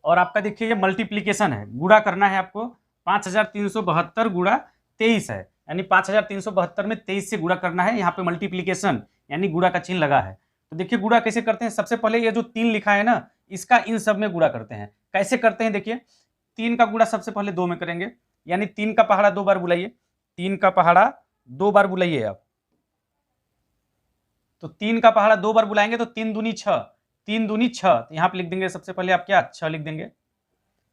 और आपका देखिए ये मल्टीप्लीकेशन है, गुणा करना है आपको। 5372 गुणा 23 है, यानी 5372 में 23 से गुणा करना है। यहाँ पे मल्टीप्लीकेशन यानी गुणा का चिन्ह लगा है। तो देखिए गुणा कैसे करते हैं, सबसे पहले ये जो 3 लिखा है ना, इसका इन सब में गुणा करते हैं। कैसे करते हैं देखिए, 3 का गुणा सबसे पहले 2 में करेंगे, यानी 3 का पहाड़ा 2 बार बुलाइए, 3 का पहाड़ा 2 बार बुलाइए आप। तो 3 का पहाड़ा 2 बार बुलाएंगे तो 3 दूनी 6, 3 दूनी 6, तो यहाँ पे लिख देंगे सबसे पहले आप क्या 6 लिख देंगे।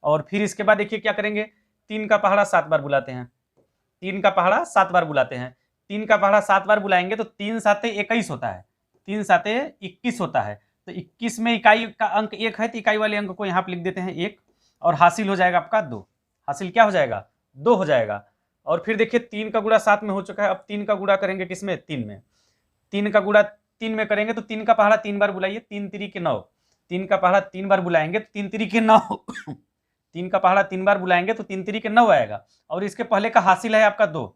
और फिर इसके बाद देखिए क्या करेंगे, 3 का पहाड़ा 7 बार बुलाते हैं, 3 का पहाड़ा 7 बार बुलाते हैं। 3 का पहाड़ा 7 बार बुलाएंगे तो 3 साते 21 होता है, 3 साते 21 होता है। तो 21 में इकाई का अंक 1 है, तो इकाई वाले अंक को यहाँ पे लिख देते हैं 1, और हासिल हो जाएगा आपका 2। हासिल क्या हो जाएगा, 2 हो जाएगा। और फिर देखिए 3 का गुणा 7 में हो चुका है, अब 3 का गुणा करेंगे किसमें, 3 में। 3 का गुणा 3 में करेंगे तो 3 का पहाड़ा 3 बार बुलाइए, 3 3 के 9, 3 का पहाड़ा 3 बार बुलाएंगे तो 3 3 के 9 3 का पहाड़ा 3 बार बुलाएंगे तो 3 3 के 9 आएगा, और इसके पहले का हासिल है आपका 2,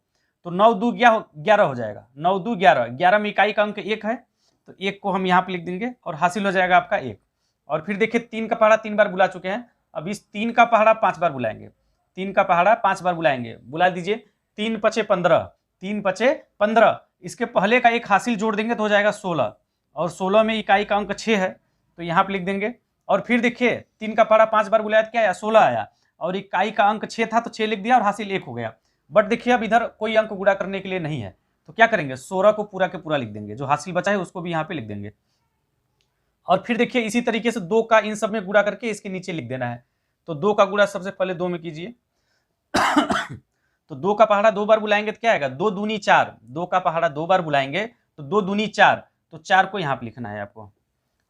तो 9 2 11 हो जाएगा, 9 2 11, 11 में इकाई का अंक 1 है, तो 1 को हम यहाँ पे लिख देंगे और हासिल हो जाएगा आपका 1। और फिर देखिए 3 का पहाड़ा 3 बार बुला चुके हैं, अब इस 3 का पहाड़ा 5 बार बुलाएंगे, 3 का पहाड़ा 5 बार बुलाएंगे, बुला दीजिए। 3 पचे 15, 3 पचे 15, इसके पहले का एक हासिल जोड़ देंगे तो हो जाएगा 16, और 16 में इकाई का अंक 6 है, तो यहाँ पे लिख देंगे। और फिर देखिए 3 का पहाड़ा 5 बार बुलाया तो क्या आया, 16 आया, और इकाई का अंक 6 था तो 6 लिख दिया और हासिल 1 हो गया। बट देखिए अब इधर कोई अंक गुणा करने के लिए नहीं है, तो क्या करेंगे, 16 को पूरा के पूरा लिख देंगे, जो हासिल बचा है उसको भी यहाँ पे लिख देंगे। और फिर देखिए इसी तरीके से 2 का इन सब में गुणा करके इसके नीचे लिख देना है। तो 2 का गुणा सबसे पहले 2 में कीजिए तो 2 का पहाड़ा 2 बार बुलाएंगे तो क्या आएगा, 2 दूनी 4, 2 का पहाड़ा 2 बार बुलाएंगे तो 2 दूनी 4, तो 4 को यहाँ पे लिखना है आपको।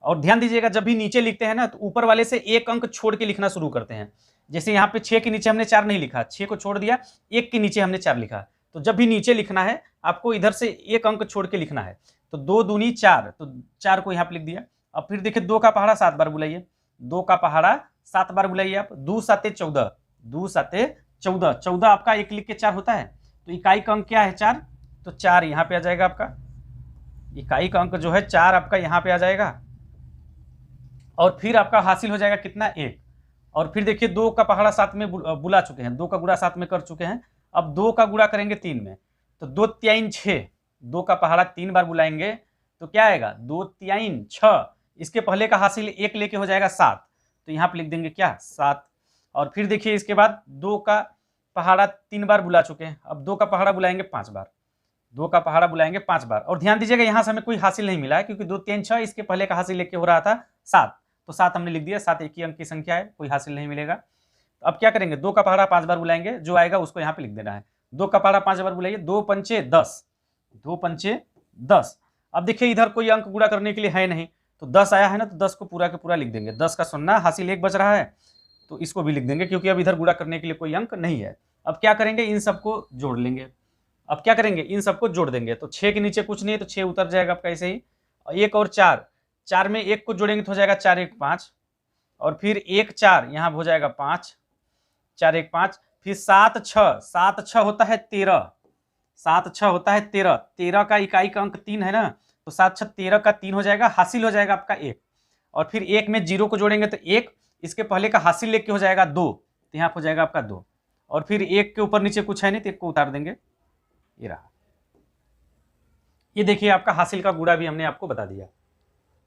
और ध्यान दीजिएगा जब भी नीचे लिखते हैं ना, तो ऊपर वाले से एक अंक छोड़ के लिखना शुरू करते हैं। जैसे यहाँ पे 6 के नीचे हमने 4 नहीं लिखा, 6 को छोड़ दिया, 1 के नीचे हमने 4 लिखा। तो जब भी नीचे लिखना है आपको इधर से एक अंक छोड़ के लिखना है। तो 2 दूनी 4, तो 4 को यहाँ पे लिख दिया। अब फिर देखिए 2 का पहाड़ा 7 बार बुलाइए, 2 का पहाड़ा 7 बार बुलाइए आप। 2 साते 14, 2 साते 14, 14 आपका 1 लिख के 4 होता है, तो इकाई का अंक क्या है 4, तो 4 यहाँ पे आ जाएगा आपका। इकाई का अंक जो है 4 आपका यहाँ पे आ जाएगा, और फिर आपका हासिल हो जाएगा कितना 1। और फिर देखिए 2 का पहाड़ा 7 में बुला चुके हैं, 2 का गुणा 7 में कर चुके हैं। अब 2 का गुणा करेंगे 3 में, तो 2 3 6, 2 का पहाड़ा 3 बार बुलाएंगे तो क्या आएगा, 2 3 6, इसके पहले का हासिल 1 लेके हो जाएगा 7, तो यहाँ पे लिख देंगे क्या 7। और फिर देखिए इसके बाद 2 का पहाड़ा 3 बार बुला चुके हैं, अब 2 का पहाड़ा बुलाएंगे 5 बार, 2 का पहाड़ा बुलाएंगे 5 बार। और ध्यान दीजिएगा यहाँ से हमें कोई हासिल नहीं मिला है, क्योंकि 2 3 6 इसके पहले का हासिल लेके हो रहा था 7, तो 7 हमने लिख दिया। 7 एक ही अंक की संख्या है, कोई हासिल नहीं मिलेगा। तो अब क्या करेंगे, 2 का पहाड़ा 5 बार बुलाएंगे, जो आएगा उसको यहाँ पे लिख देना है। 2 का पहाड़ा 5 बार बुलाइए, 2 पंचे 10, 2 पंचे 10। अब देखिए इधर कोई अंक गुणा करने के लिए है नहीं, तो 10 आया है ना, तो 10 को पूरा के पूरा लिख देंगे। 10 का सुन्ना हासिल 1 बच रहा है, तो इसको भी लिख देंगे, क्योंकि अब इधर गुणा करने के लिए कोई अंक नहीं है। अब क्या करेंगे, इन सबको जोड़ लेंगे। अब क्या करेंगे, इन सबको जोड़ देंगे, तो 6 के नीचे कुछ नहीं है, तो 6 उतर जाएगा आपका ऐसे ही। 1 और 4, 4 में 1 को जोड़ेंगे तो हो जाएगा 4 1 5, और फिर 1 4 यहाँ हो जाएगा 5, 4 1 5, फिर 7 6, 7 6 होता है 13, 7 6 होता है 13, 13 का इकाई का अंक 3 है ना, तो 7 6 13 का 3 हो जाएगा, हासिल हो जाएगा आपका 1। और फिर 1 में 0 को जोड़ेंगे तो 1, इसके पहले का हासिल लेके हो जाएगा 2, तो यहाँ हो जाएगा आपका 2। और फिर 1 के ऊपर नीचे कुछ है नहीं, तो 1 को उतार देंगे, ये रहा। ये देखिए आपका हासिल का गुणा भी हमने आपको बता दिया।